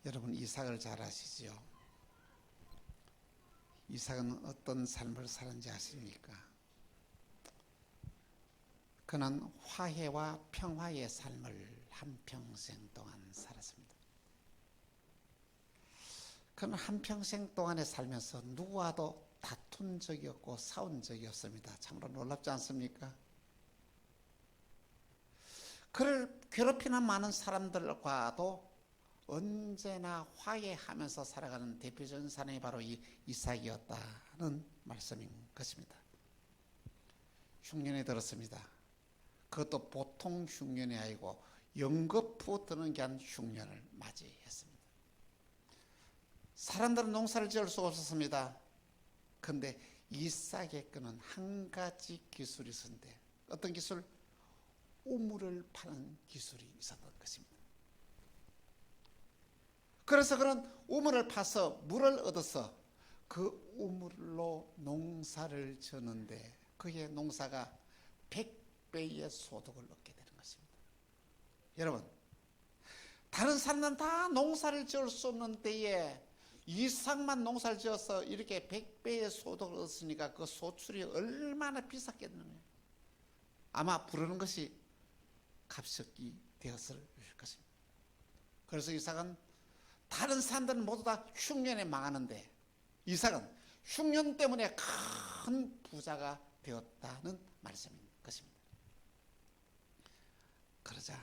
여러분 이삭을 잘 아시죠? 이삭은 어떤 삶을 살았는지 아십니까? 그는 화해와 평화의 삶을 한평생 동안 살았습니다. 그는 한평생 동안에 살면서 누구와도 다툰 적이 없고 싸운 적이 없습니다. 참으로 놀랍지 않습니까? 그를 괴롭히는 많은 사람들과도 언제나 화해하면서 살아가는 대표적인 사람이 바로 이 이삭이었다는 말씀인 것입니다. 흉년에 들었습니다. 그것도 보통 흉년이 아니고 연거푸 드는 게 한 흉년을 맞이했습니다. 사람들은 농사를 지을 수가 없었습니다. 그런데 이삭의 끄는 한 가지 기술이 있었는데, 어떤 기술? 우물을 파는 기술이 있었던 것입니다. 그래서 그런 우물을 파서 물을 얻어서 그 우물로 농사를 지었는데 그의 농사가 100배의 소득을 얻게 되는 것입니다. 여러분, 다른 사람들은 다 농사를 지을 수 없는 때에 이삭만 농사를 지어서 이렇게 100배의 소득을 얻었으니까 그 소출이 얼마나 비쌌겠느냐. 아마 부르는 것이 값이 되었을 것입니다. 그래서 이삭은 다른 사람들은 모두 다 흉년에 망하는데 이삭은 흉년 때문에 큰 부자가 되었다는 말씀인 것입니다. 그러자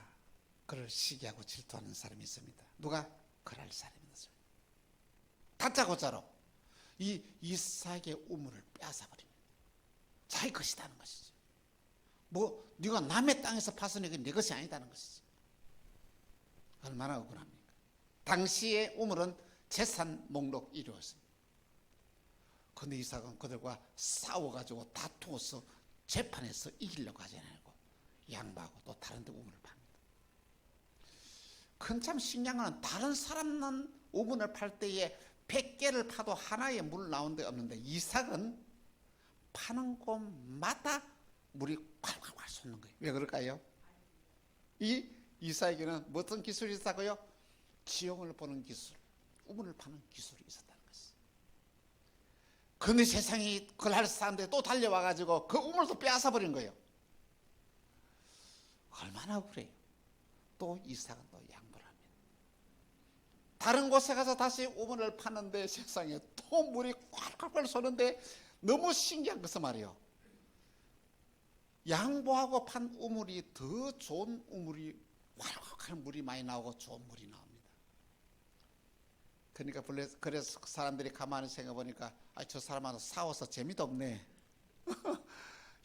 그를 시기하고 질투하는 사람이 있습니다. 누가? 그랄 사람이었습니다. 다짜고짜로 이 이삭의 우물을 빼앗아 버립니다. 자기 것이라는 것이죠. 뭐 네가 남의 땅에서 파서니 그게 네 것이 아니다는 것이지. 얼마나 억울합니까? 당시의 우물은 재산 목록 1위였습니다. 그런데 이삭은 그들과 싸워가지고 다투어서 재판에서 이기려고 하지 않고 양보하고 또 다른 데 우물을 팝니다. 큰 참 신기한 건 다른 사람은 우물을 팔 때에 100개를 파도 하나의 물 나온 데 없는데 이삭은 파는 곳마다 물이 콸콸콸 솟는 거예요. 왜 그럴까요? 이 이삭에게는 어떤 기술이 있었고요? 지형을 보는 기술, 우물을 파는 기술이 있었다는 것이죠. 그런데 세상이 그걸 할 사람들이 또 달려와가지고 그 우물도 빼앗아 버린 거예요. 얼마나 억울해요. 또 이삭은 또 양보를 합니다. 다른 곳에 가서 다시 우물을 파는데 세상에 또 물이 콸콸콸 쏘는데 너무 신기한 것은 말이에요. 양보하고 판 우물이 더 좋은 우물이 콸콸콸 물이 많이 나오고 좋은 물이 나옵니다. 그러니까 그래서 사람들이 가만히 생각해 보니까 저 사람하고 싸워서 재미도 없네.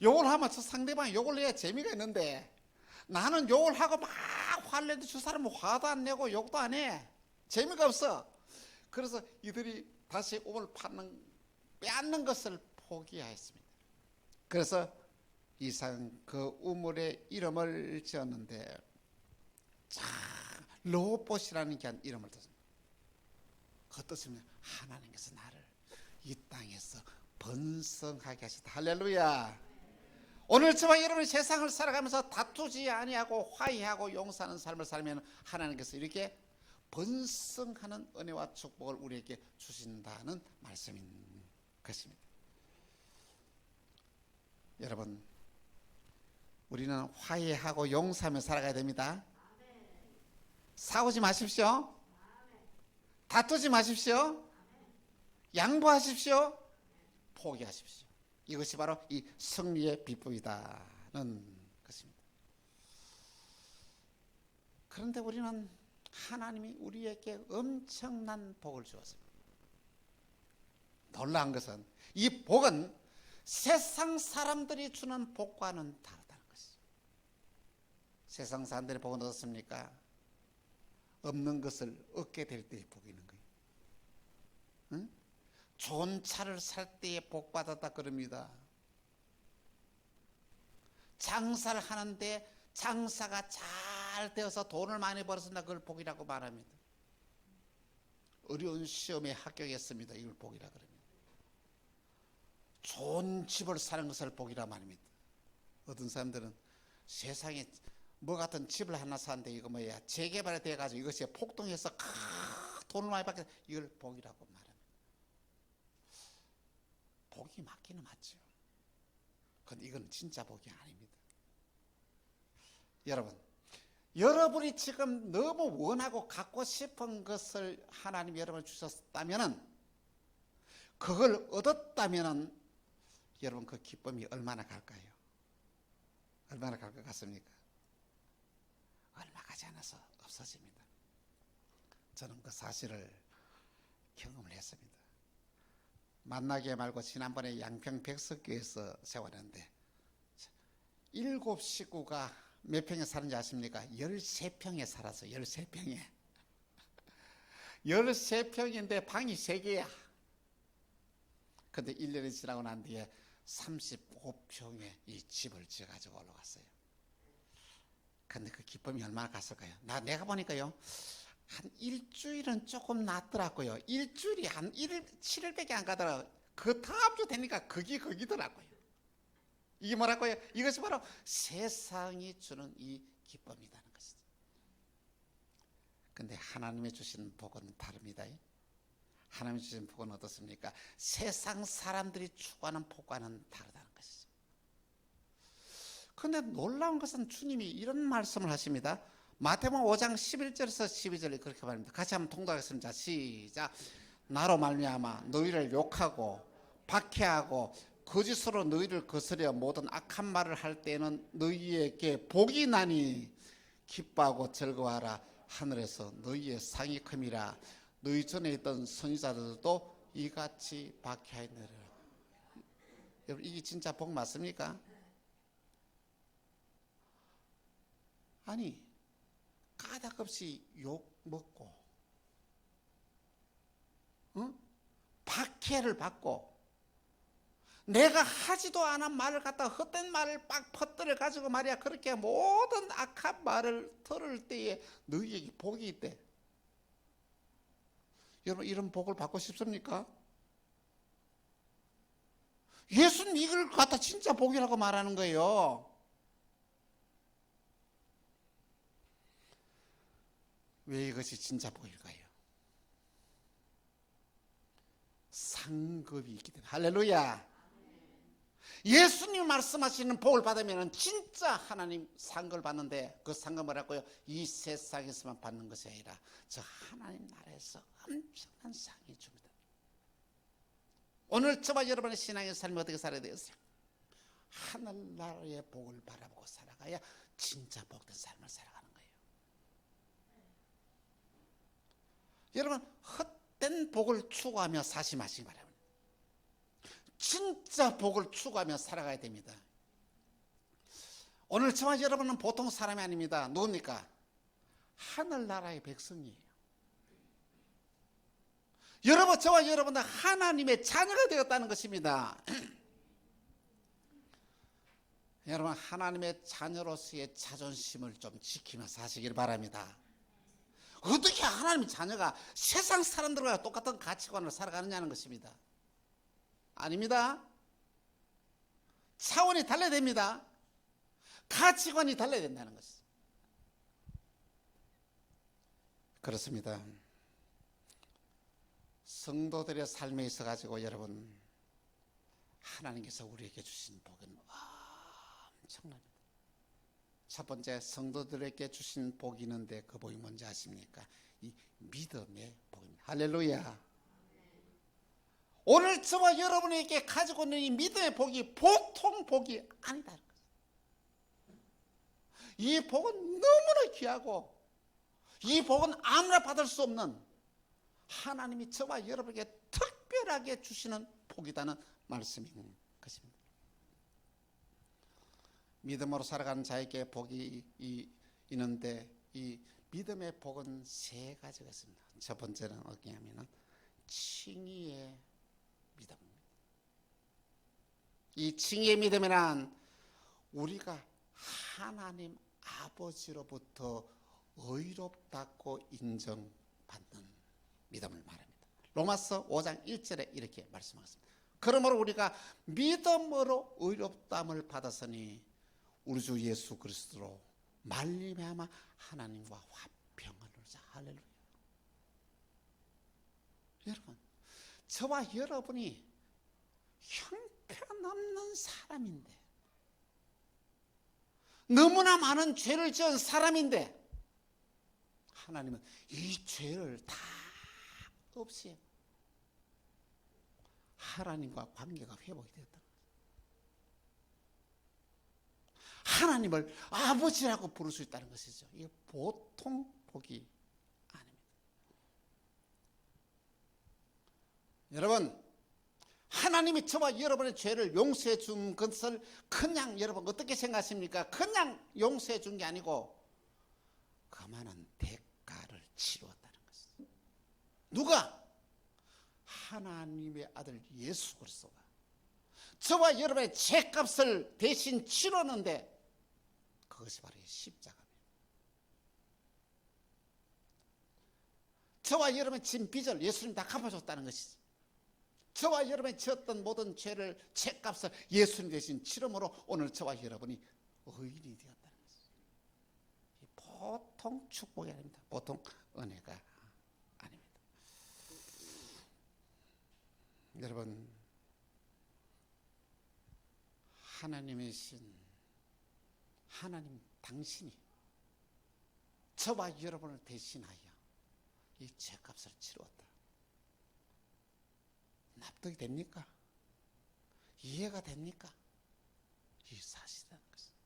욕을 하면 저 상대방이 욕을 해야 재미가 있는데 나는 욕을 하고 막 화를 내도 저 사람은 화도 안 내고 욕도 안 해. 재미가 없어. 그래서 이들이 다시 우물을 빼앗는 것을 포기하였습니다. 그래서 이삭은 그 우물의 이름을 지었는데 르호봇이라는 귀한 이름을 뒀습니다. 그 뜻은 하나님께서 나를 이 땅에서 번성하게 하시다. 할렐루야. 오늘 저와 여러분이 세상을 살아가면서 다투지 아니하고 화해하고 용서하는 삶을 살면 하나님께서 이렇게 번성하는 은혜와 축복을 우리에게 주신다는 말씀인 것입니다. 여러분, 우리는 화해하고 용서하며 살아가야 됩니다. 싸우지 마십시오. 다투지 마십시오. 양보하십시오. 포기하십시오. 이것이 바로 이 승리의 비법이다는 것입니다. 그런데 우리는 하나님이 우리에게 엄청난 복을 주었습니다. 놀라운 것은 이 복은 세상 사람들이 주는 복과는 다르다는 것이죠. 세상 사람들의 복은 어떻습니까? 없는 것을 얻게 될 때의 복이 있는 거예요. 응? 좋은 차를 살 때에 복 받았다 그럽니다. 장사를 하는데 장사가 잘 되어서 돈을 많이 벌었습니다. 그걸 복이라고 말합니다. 어려운 시험에 합격했습니다. 이걸 복이라 그럽니다. 좋은 집을 사는 것을 복이라 말입니다. 어떤 사람들은 세상에 뭐 같은 집을 하나 사는데 이거 뭐야 재개발이 돼가지고 이것이 폭등해서 돈을 많이 받게 이걸 복이라고 말합니다. 복이 맞기는 맞죠. 그런데 이건 진짜 복이 아닙니다. 여러분, 여러분이 지금 너무 원하고 갖고 싶은 것을 하나님이 여러분을 주셨다면, 그걸 얻었다면 여러분 그 기쁨이 얼마나 갈까요? 얼마나 갈 것 같습니까? 얼마 가지 않아서 없어집니다. 저는 그 사실을 경험을 했습니다. 만나게 말고 지난번에 양평 백석교에서 세웠는데 7 식구가 몇 평에 사는지 아십니까? 13평에 살았어요. 13평에 13평인데 방이 3개야. 근데 1년이 지나고 난 뒤에 35평에 이 집을 지어가지고 올라갔어요. 근데 그 기쁨이 얼마나 갔을까요? 내가 보니까요, 한 일주일은 조금 낫더라고요. 일주일이 한 7일밖에 안 가더라고요. 그 다음 주 되니까 거기더라고요. 이게 뭐라고요? 이것이 바로 세상이 주는 이 기쁨이라는 것이죠. 근데 하나님이 주신 복은 다릅니다. 하나님이 주신 복은 어떻습니까? 세상 사람들이 추구하는 복과는 다르다는 것이죠. 그런데 놀라운 것은 주님이 이런 말씀을 하십니다. 마태복음 5장 11절에서 12절에 그렇게 말합니다. 같이 한번 통독하겠습니다. 시작. 나로 말미암아 너희를 욕하고 박해하고 거짓으로 너희를 거스려 모든 악한 말을 할 때는 너희에게 복이 나니 기뻐하고 즐거워하라. 하늘에서 너희의 상이 큼이라. 너희 전에 있던 선지자들도 이같이 박해하였느니라. 여러분, 이게 진짜 복 맞습니까? 아니, 까닭없이 욕 먹고, 박해를 받고, 내가 하지도 않은 말을 갖다가 헛된 말을 빡 퍼뜨려 가지고 말이야, 그렇게 모든 악한 말을 들을 때에 너희에게 복이 있대. 여러분, 이런 복을 받고 싶습니까? 예수님 이걸 갖다 진짜 복이라고 말하는 거예요. 왜 이것이 진짜 복일까요? 상급이 있기 때문에. 할렐루야. 예수님 말씀하시는 복을 받으면 진짜 하나님 상급을 받는데, 그 상급 뭐라고요? 이 세상에서만 받는 것이 아니라 저 하나님 나라에서 엄청난 상이 줍니다. 오늘 저와 여러분의 신앙의 삶이 어떻게 살아야 되겠어요? 하늘나라의 복을 바라보고 살아가야 진짜 복된 삶을 살아가는 거예요. 여러분, 헛된 복을 추구하며 사시 마시기 바랍니다. 진짜 복을 추구하며 살아가야 됩니다. 오늘 저와 여러분은 보통 사람이 아닙니다. 누굽니까? 하늘나라의 백성이에요. 여러분, 저와 여러분은 하나님의 자녀가 되었다는 것입니다. 여러분, 하나님의 자녀로서의 자존심을 좀 지키며 사시길 바랍니다. 어떻게 하나님의 자녀가 세상 사람들과 똑같은 가치관으로 살아가느냐는 것입니다. 아닙니다. 차원이 달라야 됩니다. 가치관이 달라야 된다는 것이죠. 그렇습니다. 성도들의 삶에 있어 가지고 여러분, 하나님께서 우리에게 주신 복은 엄청납니다. 첫 번째, 성도들에게 주신 복이 있는데 그 복이 뭔지 아십니까? 이 믿음의 복입니다. 할렐루야. 오늘 저와 여러분에게 가지고 있는 이 믿음의 복이 보통 복이 아니다. 이 복은 너무나 귀하고, 이 복은 아무나 받을 수 없는 하나님이 저와 여러분에게 특별하게 주시는 복이라는 말씀인 것입니다. 믿음으로 살아가는 자에게 복이 있는데, 이 믿음의 복은 3가지가 있습니다. 첫 번째는 어디냐면 칭의의 믿음입니다. 이 칭의의 믿음이란 우리가 하나님 아버지로부터 의롭다고 인정받는 믿음을 말합니다. 로마서 5장 1절에 이렇게 말씀하셨습니다. 그러므로 우리가 믿음으로 의롭다함을 받았으니 우리 주 예수 그리스도로 말미암아 하나님과 화평을 누리자. 할렐루야. 저와 여러분이 형편없는 사람인데, 너무나 많은 죄를 지은 사람인데, 하나님은 이 죄를 다 없이 하나님과 관계가 회복이 되었다. 하나님을 아버지라고 부를 수 있다는 것이죠. 이게 보통 복이 아닙니다. 여러분, 하나님이 저와 여러분의 죄를 용서해 준 것을 그냥 여러분 어떻게 생각하십니까? 그냥 용서해 준 게 아니고 그만한 대가를 치루었다는 것이죠. 누가? 하나님의 아들 예수 그리스도가 저와 여러분의 죄값을 대신 치렀는데, 그것이 바로 십자가입니다. 저와 여러분의 진 빚을 예수님 다 갚아줬다는 것이지. 저와 여러분이 지었던 모든 죄를, 죄값을 예수님 대신 치름으로 오늘 저와 여러분이 의인이 되었다는 것이죠. 보통 축복이 아닙니다. 보통 은혜가 아닙니다. 여러분, 하나님이신 하나님 당신이 저와 여러분을 대신하여 이 죄값을 치루었다. 납득이 됩니까? 이해가 됩니까? 이 사실이라는 것입니다.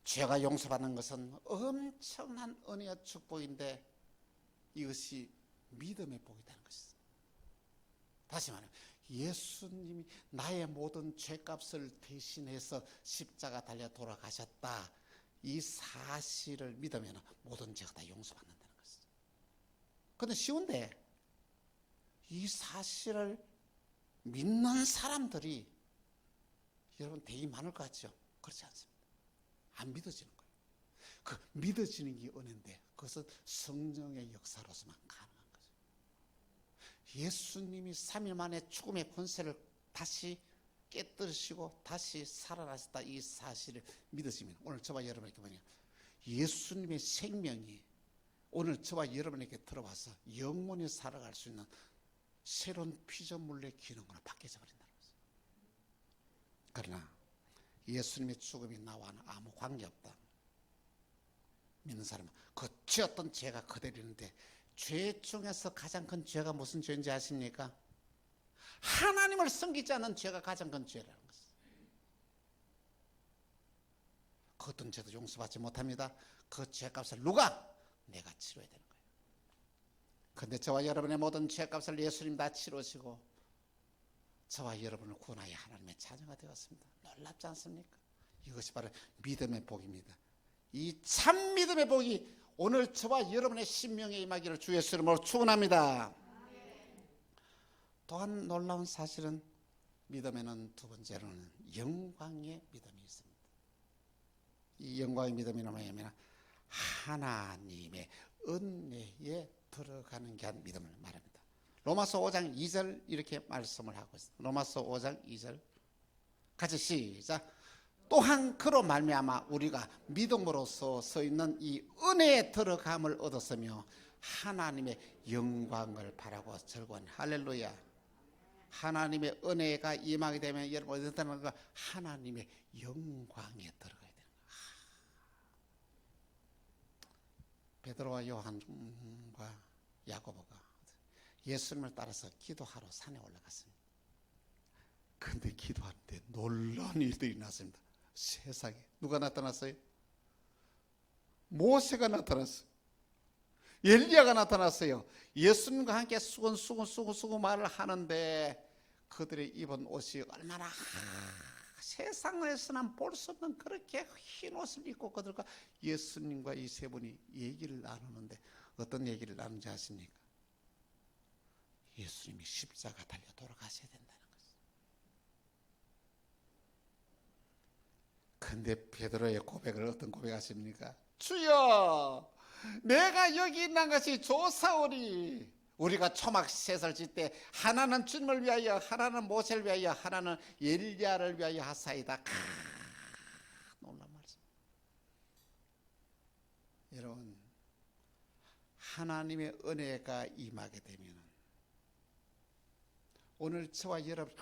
죄가 용서받는 것은 엄청난 은혜와 축복인데, 이것이 믿음의 복이라는 것입니다. 다시 말하면 예수님이 나의 모든 죄값을 대신해서 십자가 달려 돌아가셨다, 이 사실을 믿으면 모든 죄가 다 용서받는다는 것이죠. 그런데 쉬운데 이 사실을 믿는 사람들이 여러분 되게 많을 것 같죠? 그렇지 않습니다. 안 믿어지는 거예요. 그 믿어지는 게 은혜인데 그것은 성령의 역사로서만 가능한 거죠. 예수님이 3일 만에 죽음의 권세를 다시 깨뜨리시고 다시 살아나셨다, 이 사실을 믿으시면 오늘 저와 여러분에게 뭐냐, 예수님의 생명이 오늘 저와 여러분에게 들어와서 영원히 살아갈 수 있는 새로운 피조물의 기능으로 바뀌어져 버린다는 거죠. 그러나 예수님의 죽음이 나와는 아무 관계없다 믿는 사람은 그 지었던 죄가 그대로 있는데, 죄 중에서 가장 큰 죄가 무슨 죄인지 아십니까? 하나님을 섬기지 않는 죄가 가장 큰 죄라는 것입니다. 그 어떤 죄도 용서받지 못합니다. 그 죄값을 누가? 내가 치러야 되는 거예요. 그런데 저와 여러분의 모든 죄값을 예수님 다 치르시고 저와 여러분을 구원하여 하나님의 자녀가 되었습니다. 놀랍지 않습니까? 이것이 바로 믿음의 복입니다. 이 참 믿음의 복이 오늘 저와 여러분의 심령에 임하기를 주 예수 이름으로 축원합니다. 또한 놀라운 사실은 믿음에는 두 번째로는 영광의 믿음이 있습니다. 이 영광의 믿음이 뭐냐면 하나님의 은혜에 들어가는 게 한 믿음을 말합니다. 로마서 5장 2절 이렇게 말씀을 하고 있습니다. 로마서 5장 2절 같이 시작. 또한 그로 말미암아 우리가 믿음으로써 서 있는 이 은혜에 들어감을 얻었으며 하나님의 영광을 바라고 즐거운 할렐루야. 하나님의 은혜가 임하게 되면 여러분 어디 있다는 거? 하나님의 영광에 들어가야 되는 거야. 베드로와 요한과 야고보가 예수님을 따라서 기도하러 산에 올라갔습니다. 근데 기도하는데 놀라운 일들이 났습니다. 세상에 누가 나타났어요? 모세가 나타났어요. 엘리야가 나타났어요. 예수님과 함께 수군 말을 하는데 그들이 입은 옷이 얼마나 세상에서는 볼 수 없는 그렇게 흰 옷을 입고 그들과 예수님과 이 세 분이 얘기를 나누는데 어떤 얘기를 나누는지 아십니까? 예수님이 십자가 달려 돌아가셔야 된다는 거예요. 근데 베드로의 고백을 어떤 고백하십니까? 주여, 내가 여기 있는 것이 좋사오니 우리가 초막 셋을 질 때 하나는 주님을 위하여, 하나는 모세를 위하여, 하나는 엘리야를 위하여 하사이다. 놀란 말씀. 여러분, 하나님의 은혜가 임하게 되면 오늘 저와 여러분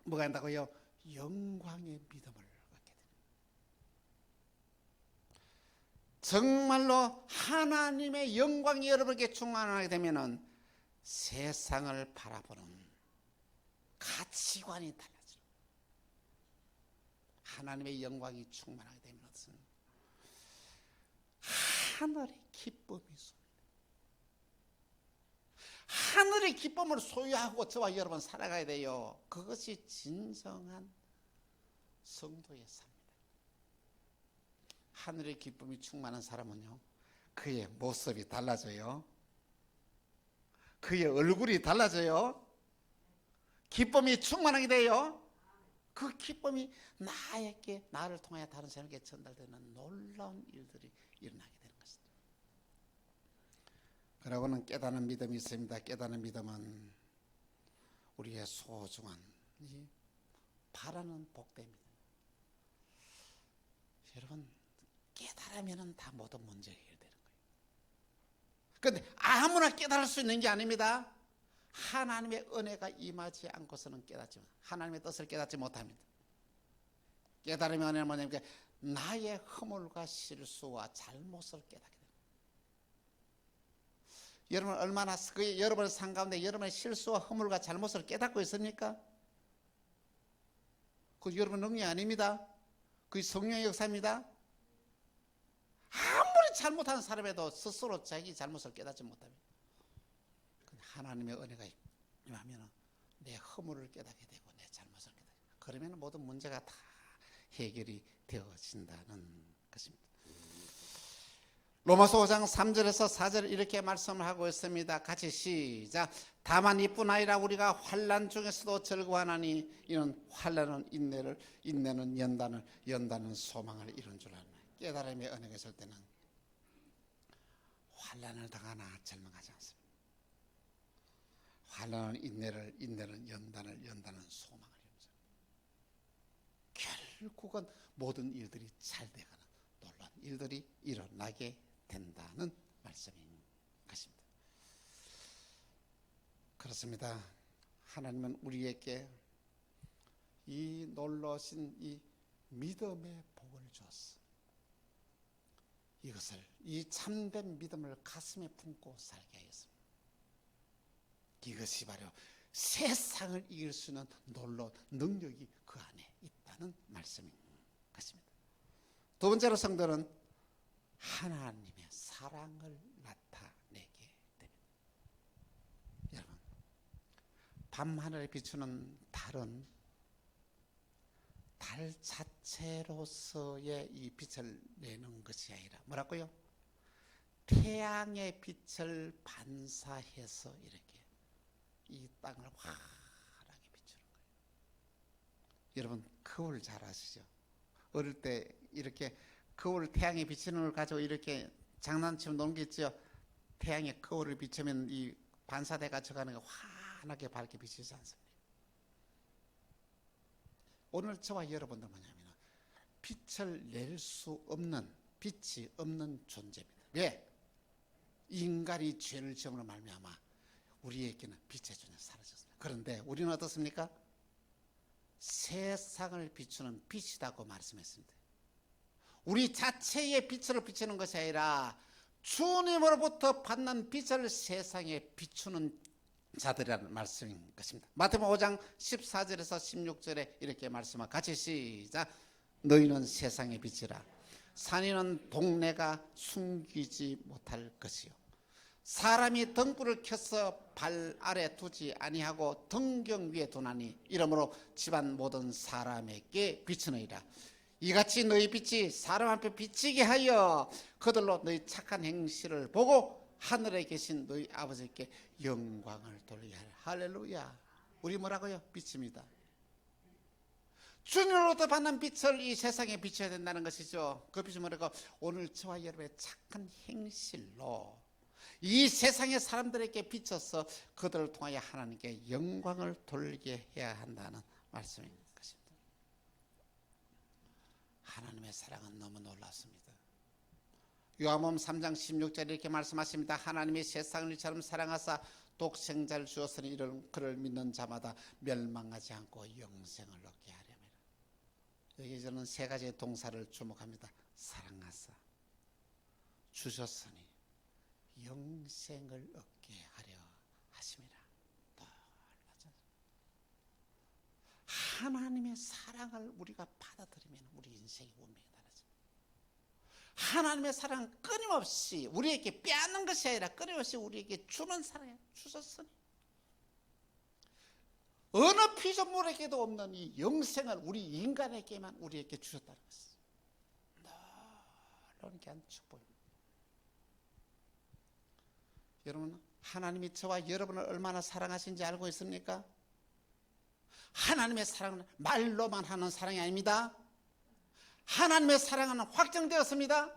뭐가 한다고요? 영광의 믿음을 얻게 됩니다. 정말로 하나님의 영광이 여러분에게 충만하게 되면은 세상을 바라보는 가치관이 달라져요. 하나님의 영광이 충만하게 되면 어떤 하늘의 기쁨이 있습니다. 하늘의 기쁨을 소유하고 저와 여러분 살아가야 돼요. 그것이 진정한 성도의 삶입니다. 하늘의 기쁨이 충만한 사람은요, 그의 모습이 달라져요. 그의 얼굴이 달라져요. 기쁨이 충만하게 돼요. 그 기쁨이 나에게, 나를 통하여 다른 사람에게 전달되는 놀라운 일들이 일어나게 되는 것입니다. 그러고는 깨닫는 믿음이 있습니다. 깨닫는 믿음은 우리의 소중한 바라는 복됩니다. 여러분, 깨달으면 다 모든 문제가 해결되는 거예요. 그런데 아무나 깨달을 수 있는 게 아닙니다. 하나님의 은혜가 임하지 않고서는 깨닫지 못, 하나님의 뜻을 깨닫지 못합니다. 깨달음의 은혜는 뭐냐면 나의 허물과 실수와 잘못을 깨닫게 됩니다. 여러분 얼마나 여러분의 삶 가운데 여러분의 실수와 허물과 잘못을 깨닫고 있습니까? 그 여러분 능력이 아닙니다. 그게 성령의 역사입니다. 아무리 잘못한 사람에도 스스로 자기 잘못을 깨닫지 못합니다. 하나님의 은혜가 임하면 내 허물을 깨닫게 되고 내 잘못을 깨닫게 되고, 그러면 모든 문제가 다 해결이 되어진다는 것입니다. 로마서 5장 3절에서 4절 이렇게 말씀을 하고 있습니다. 같이 시작. 다만 이뿐 아니라 우리가 환난 중에서도 즐거워하나니 이는 환난은 인내를, 인내는 연단을, 연단은 소망을 이룬 줄 아나. 깨달음의 은혜가 있을 때는 환난을 당하나 절망하지 않습니다. 환난은 인내를, 인내는 연단을, 연단은 소망을 이룬 줄 아나. 결국은 모든 일들이 잘 되거나 놀라운 일들이 일어나게 된다는 말씀인 것입니다. 그렇습니다. 하나님은 우리에게 이 놀라신 이 믿음의 복을 주었어. 이것을, 이 참된 믿음을 가슴에 품고 살게 하였습니다. 이것이 바로 세상을 이길 수 있는 놀라운 능력이 그 안에 있다는 말씀인 것입니다. 두 번째로 성도는 하나님의 사랑을 나타내게 됩니다. 여러분, 밤하늘에 비추는 달은 달 자체로서의 이 빛을 내는 것이 아니라 뭐라고요? 태양의 빛을 반사해서 이렇게 이 땅을 환하게 비추는 거예요. 여러분, 거울 잘 아시죠? 어릴 때 이렇게 거울, 태양이 비치는 걸 가지고 이렇게 장난치면 노는 게 있죠. 태양의 거울을 비추면 이 반사대 갇혀가는 게 환하게 밝게 비치지 않습니까? 오늘 저와 여러분들 뭐냐면 빛을 낼 수 없는, 빛이 없는 존재입니다. 왜? 인간이 죄를 지음으로 말미암아 우리에게는 빛의 존재가 사라졌습니다. 그런데 우리는 어떻습니까? 세상을 비추는 빛이라고 말씀했습니다. 우리 자체의 빛을 비추는 것이 아니라 주님으로부터 받는 빛을 세상에 비추는 자들이라는 말씀인 것입니다. 마태복음 5장 14절에서 16절에 이렇게 말씀하고 같이 시작. 너희는 세상의 빛이라. 산이는 동네가 숨기지 못할 것이요. 사람이 등불을 켜서 발 아래 두지 아니하고 등경 위에 두나니 이러므로 집안 모든 사람에게 비추느니라. 이같이 너희 빛이 사람 앞에 비치게 하여 그들로 너희 착한 행실을 보고 하늘에 계신 너희 아버지께 영광을 돌리게 하라. 할렐루야. 우리 뭐라고요? 빛입니다. 주님으로부터 받는 빛을 이 세상에 비춰야 된다는 것이죠. 그 빛이 뭐라고? 오늘 저와 여러분의 착한 행실로 이 세상의 사람들에게 비춰서 그들을 통하여 하나님께 영광을 돌리게 해야 한다는 말씀인 것입니다. 하나님의 사랑은 너무 놀랍습니다. 요한복음 3장 16절에 이렇게 말씀하십니다. 하나님이 세상을 이처럼 사랑하사 독생자를 주었으니 이런 그를 믿는 자마다 멸망하지 않고 영생을 얻게 하려면. 여기 저는 세 가지의 동사를 주목합니다. 사랑하사, 주셨으니, 영생을 얻게 하려 하심이라. 하나님의 사랑을 우리가 받아들이면 우리 인생의 운명이 달라집니다. 하나님의 사랑은 끊임없이 우리에게 빼앗는 것이 아니라 끊임없이 우리에게 주는 사랑이에요. 주셨으니 어느 피조물에게도 없는 이 영생을 우리 인간에게만 우리에게 주셨다는 것입니다. 놀라운 귀한 축복입니다. 여러분, 하나님이 저와 여러분을 얼마나 사랑하신지 알고 있습니까? 하나님의 사랑은 말로만 하는 사랑이 아닙니다. 하나님의 사랑은 확정되었습니다.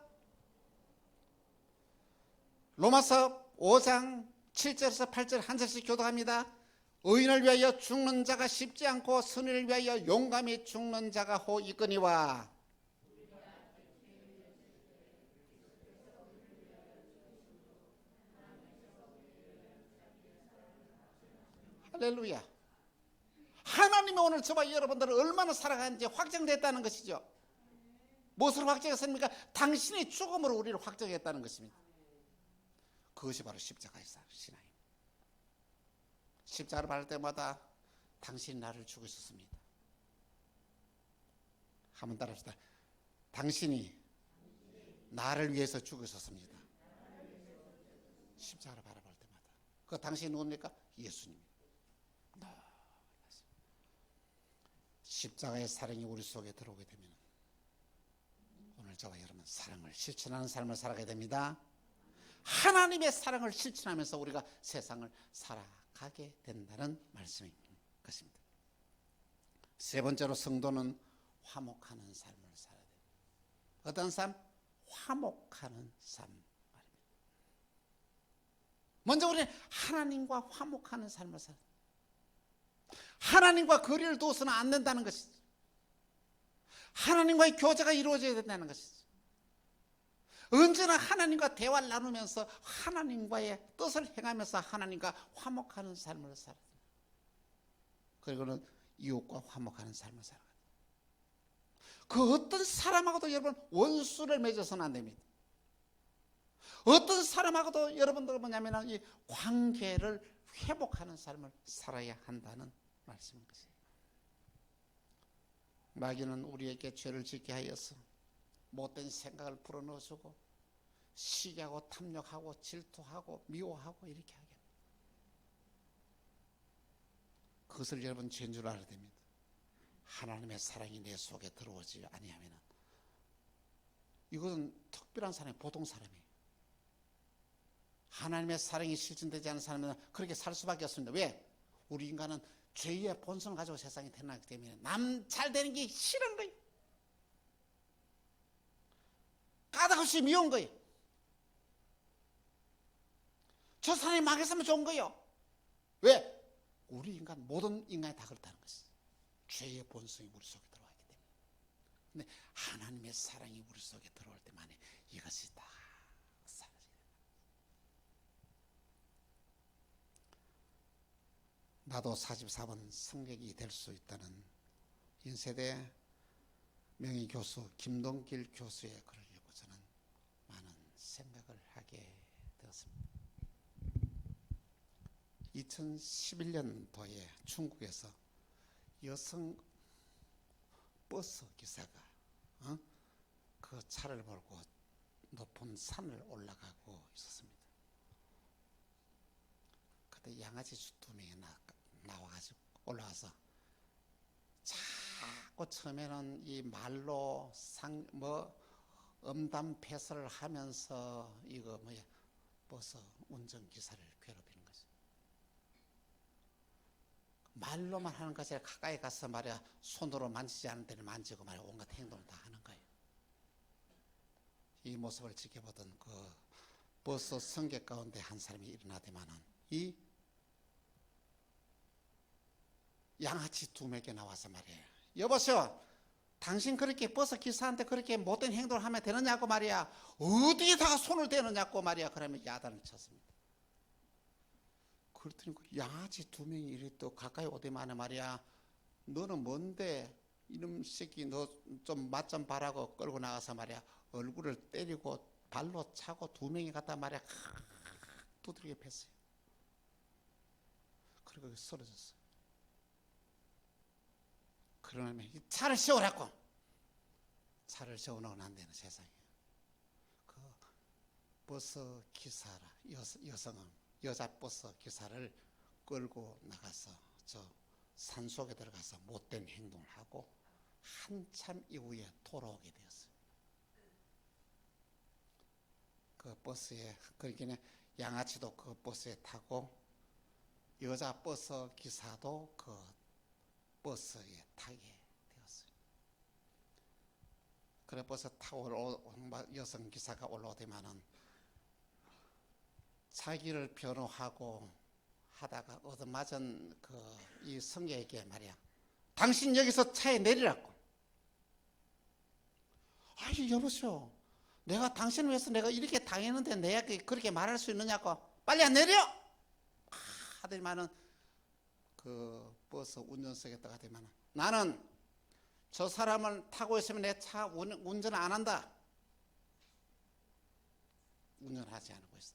로마서 5장 7절에서 8절 한 절씩 교독합니다. 의인을 위하여 죽는 자가 쉽지 않고 선인을 위하여 용감히 죽는 자가 호 있거니와. 할렐루야. 하나님이 오늘 저와 여러분들을 얼마나 사랑하는지 확정됐다는 것이죠. 무엇을 확정했습니까? 당신의 죽음으로 우리를 확정했다는 것입니다. 그것이 바로 십자가의 신앙입니다. 십자가를 밟을 때마다 당신이 나를 죽이셨습니다. 한번 따라합시다. 당신이 나를 위해서 죽으셨습니다. 십자가를 바라볼 때마다. 그 당신이 누굽니까? 예수님입니다. 십자가의 사랑이 우리 속에 들어오게 되면 오늘 저와 여러분 사랑을 실천하는 삶을 살아가게 됩니다. 하나님의 사랑을 실천하면서 우리가 세상을 살아가게 된다는 말씀인 것입니다. 세 번째로 성도는 화목하는 삶을 살아야 됩니다. 어떤 삶? 화목하는 삶 말입니다. 먼저 우리는 하나님과 화목하는 삶을 살아야 됩니다. 하나님과 거리를 두어서는 안 된다는 것이죠. 하나님과의 교제가 이루어져야 된다는 것이죠. 언제나 하나님과 대화를 나누면서 하나님과의 뜻을 행하면서 하나님과 화목하는 삶을 살아야 됩니다. 그리고는 이웃과 화목하는 삶을 살아야 됩니다. 그 어떤 사람하고도 여러분 원수를 맺어서는 안 됩니다. 어떤 사람하고도 여러분들 뭐냐면 이 관계를 회복하는 삶을 살아야 한다는 말씀인 것이에요. 마귀는 우리에게 죄를 짓게 하여서 못된 생각을 불어넣어주고 시기하고 탐욕하고 질투하고 미워하고 이렇게 하게 합니다. 그것을 여러분 죄인 줄 알아야 됩니다. 하나님의 사랑이 내 속에 들어오지 아니하면 이것은 특별한 사람이 보통 사람이에요. 하나님의 사랑이 실천되지 않은 사람은 그렇게 살 수밖에 없습니다. 왜? 우리 인간은 죄의 본성을 가지고 세상에 태어나기 때문에 남 잘 되는 게 싫은 거예요. 까닭없이 미운 거예요. 저 사람이 망했으면 좋은 거예요. 왜? 우리 인간 모든 인간이 다 그렇다는 것이죠. 죄의 본성이 우리 속에 들어가기 때문에. 근데 하나님의 사랑이 우리 속에 들어올 때만에 이것이 다 사라지게 됩니다. 나도 44번 승객이 될 수 있다는 인세대 명의교수 김동길 교수의 글을 읽고 저는 많은 생각을 하게 되었습니다. 2011년도에 중국에서 여성 버스 기사가 그 차를 몰고 높은 산을 올라가고 있었습니다. 그때 양아치 두 명이 나와가지고 올라와서 자꾸 처음에는 이 말로 음담패설을 하면서 이거 버스 운전기사를 괴롭히는 거죠. 말로만 하는 것이 아니라 가까이 가서 말이야 손으로 만지지 않은 데를 만지고 말이야 온갖 행동을 다 하는 거예요. 이 모습을 지켜보던 그 버스 승객 가운데 한 사람이 일어나더만은 이 양아치 두 명에게 나와서 말이에요. 여보세요. 당신 그렇게 버스 기사한테 그렇게 못된 행동을 하면 되느냐고 말이야. 어디에다가 손을 대느냐고 말이야. 그러면 야단을 쳤습니다. 그랬더니 그 양아치 두 명이 이리 또 가까이 오더만은 말이야. 너는 뭔데 이놈 새끼 너 좀 맛 좀 봐라고 끌고 나가서 말이야. 얼굴을 때리고 발로 차고 두 명이 갔단 말이야. 두드리게 팼어요. 그리고 쓰러졌어요. 그러면 차를 세우라고. 차를 세워놓으면 안 되는 세상이에요. 그 버스 기사라 여성은 여자 버스 기사를 끌고 나가서 저 산속에 들어가서 못된 행동을 하고 한참 이후에 돌아오게 되었어요. 그 버스에 그러기는 양아치도 그 버스에 타고 여자 버스 기사도 그 버스에 타게 되었어요. 그래 버스 타고 여성 기사가 올라오더만은 자기를 변호하고 하다가 얻어맞은 그 이 성녀에게 말이야. 당신 여기서 차에 내리라고. 아니 여보세요. 내가 당신을 위해서 내가 이렇게 당했는데 내가 그렇게 말할 수 있느냐고. 빨리 안 내려. 하더니만은 그 버스 운전석에다가 하더니만은 나는 저 사람을 타고 있으면 내 차 운전 안 한다. 운전하지 않고 있어.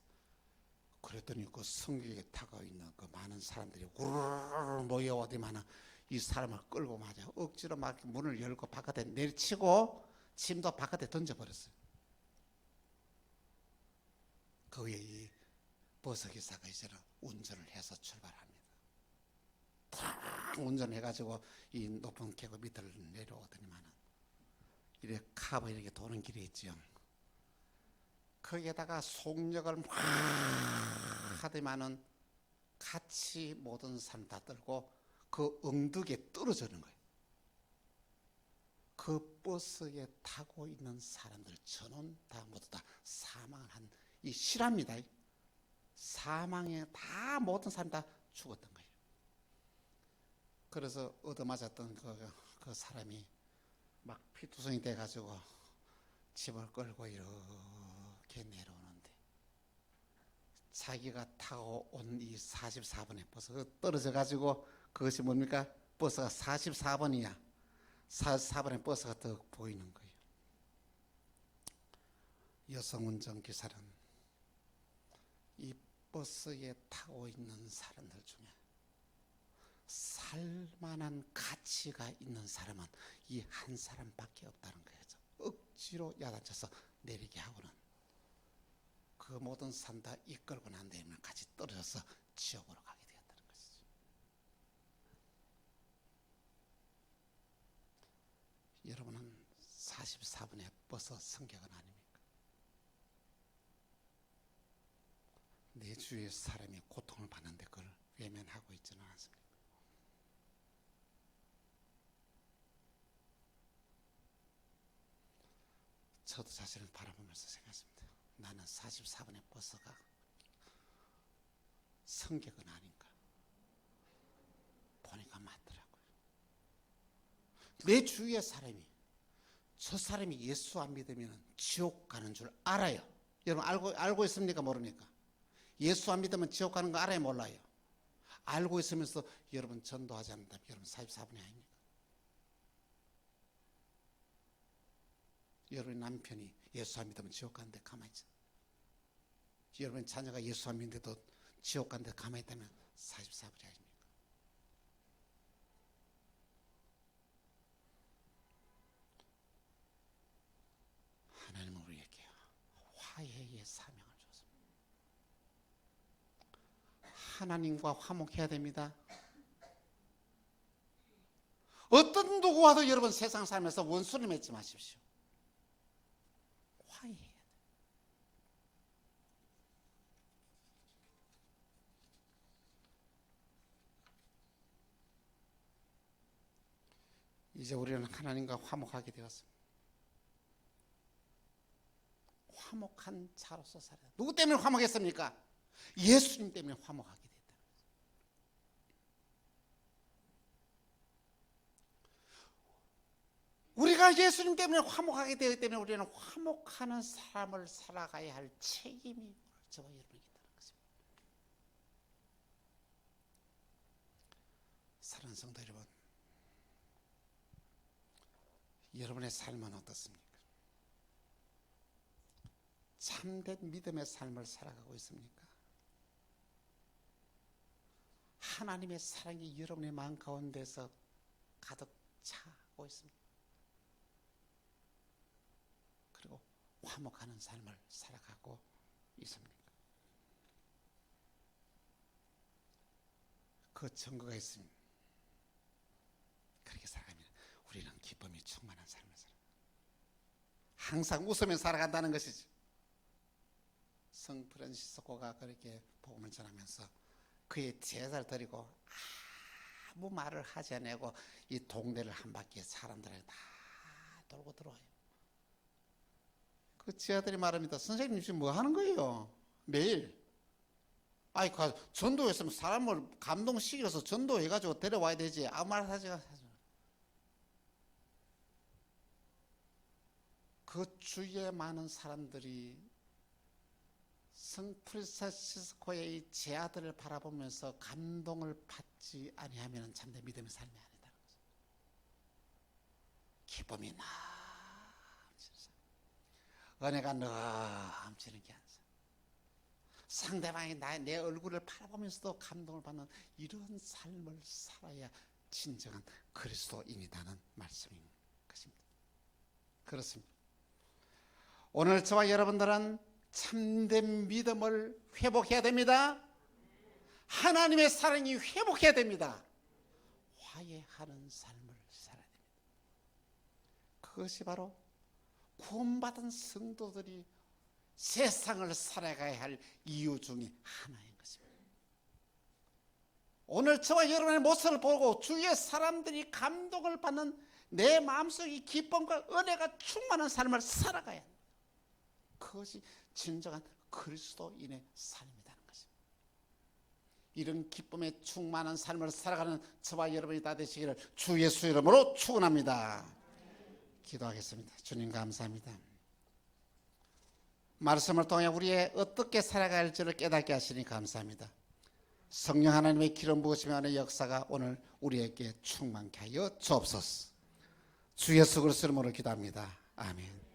그랬더니 그 성격에 타고 있는 그 많은 사람들이 우르르 모여오더만은 이 사람을 끌고 맞아 억지로 막 문을 열고 바깥에 내리치고 짐도 바깥에 던져버렸어요. 그 위에 이 버스 기사가 이제는 운전을 해서 출발합니다. 탁 운전해가지고 이 높은 계곡 밑을 내려오더니만은 이렇게 카브 이렇게 도는 길이 있죠. 거기에다가 속력을 막 하더만은 같이 모든 사람 다 떨고 그 엉덩이에 떨어지는 거예요. 그 버스에 타고 있는 사람들 전원 다 모두 다 사망을 한 이 실화입니다. 사망에 다 모든 사람 다 죽었던 거예요. 그래서 얻어맞았던 그 사람이 막 피투성이 돼가지고 집을 끌고 이렇게 내려오는데 자기가 타고 온 이 44번의 버스가 떨어져가지고 그것이 뭡니까? 버스가 44번이야. 44번의 버스가 더 보이는 거예요. 여성 운전기사는 이 버스에 타고 있는 사람들 중에 살만한 가치가 있는 사람은 이 한 사람밖에 없다는 거예요. 억지로 야단쳐서 내리게 하고는 그 모든 사람 다 이끌고 난 다음에 같이 떨어져서 지옥으로 가게 되었다는 것이죠. 여러분은 44분의 버스 성격은 아닙니까? 내 주위의 사람이 고통을 받는데 그걸 외면하고 있지는 않습니까? 저도 자신을 바라보면서 생각했습니다. 나는 44번의 버스가 성격은 아닌가. 보니까 맞더라고요. 내 주위의 사람이 저 사람이 예수 안 믿으면 지옥 가는 줄 알아요. 여러분 알고 있습니까? 모릅니까? 예수 안 믿으면 지옥 가는 거 알아요? 몰라요? 알고 있으면서 여러분 전도하지 않는다면 여러분 44번이 아닙니까? 여러분 남편이 예수 안 믿으면 지옥 가는데 가만히 있어. 여러분 자녀가 예수 안 믿는데도 지옥 가는데 가만히 있다면 44번이 아닙니까? 하나님은 우리에게 화해의 사명을 줬습니다. 하나님과 화목해야 됩니다. 어떤 누구와도 여러분 세상 살면서 원수를 맺지 마십시오. 화해해야 돼요. 이제 우리는 하나님과 화목하게 되었습니다. 화목한 자로서 살아야 돼요. 누구 때문에 화목했습니까? 예수님 때문에 화목하게 됐다. 우리가 예수님 때문에 화목하게 되었기 때문에 우리는 화목하는 삶을 살아가야 할 책임이 저와 여러분에게 있다는 것입니다. 사랑하는 성도 여러분, 여러분의 삶은 어떻습니까? 참된 믿음의 삶을 살아가고 있습니까? 하나님의 사랑이 여러분의 마음 가운데서 가득 차고 있습니다. 그리고 화목하는 삶을 살아가고 있습니까? 그 증거가 있습니다. 그렇게 살아가면 우리는 기쁨이 충만한 삶을 살아갑니다. 항상 웃으며 살아간다는 것이죠. 성 프란시스코가 그렇게 복음을 전하면서 그의 제자를 드리고 아무 말을 하지 않고 이 동네를 한 바퀴 사람들에게 다 돌고 들어와요. 그 제자들이 말합니다. 선생님 지금 뭐 하는 거예요? 매일. 아이, 전도했으면 사람을 감동시켜서 전도해가지고 데려와야 되지. 아무 말 하지 않아요. 그 주위에 많은 사람들이 성 프란시스코의 이 제아들을 바라보면서 감동을 받지 아니하면 참된 믿음의 삶이 아니다는 거죠. 기쁨이 넘치는 삶, 은혜가 넘치는 게 아니죠. 상대방이 내 얼굴을 바라보면서도 감동을 받는 이런 삶을 살아야 진정한 그리스도인이라는 말씀인 것입니다. 그렇습니다. 오늘 저와 여러분들은 참된 믿음을 회복해야 됩니다. 하나님의 사랑이 회복해야 됩니다. 화해하는 삶을 살아야 됩니다. 그것이 바로 구원받은 성도들이 세상을 살아가야 할 이유 중에 하나인 것입니다. 오늘 저와 여러분의 모습을 보고 주위의 사람들이 감동을 받는 내 마음속의 기쁨과 은혜가 충만한 삶을 살아가야 합니다. 그것이 진정한 그리스도인의 삶이라는 것입니다. 이런 기쁨에 충만한 삶을 살아가는 저와 여러분이 다 되시기를 주 예수 이름으로 축원합니다. 기도하겠습니다. 주님 감사합니다. 말씀을 통해 우리의 어떻게 살아가야 할지를 깨닫게 하시니 감사합니다. 성령 하나님의 기름 부으시며 하는 역사가 오늘 우리에게 충만케 하여 주옵소서. 주 예수 그리스도 이름으로 기도합니다. 아멘.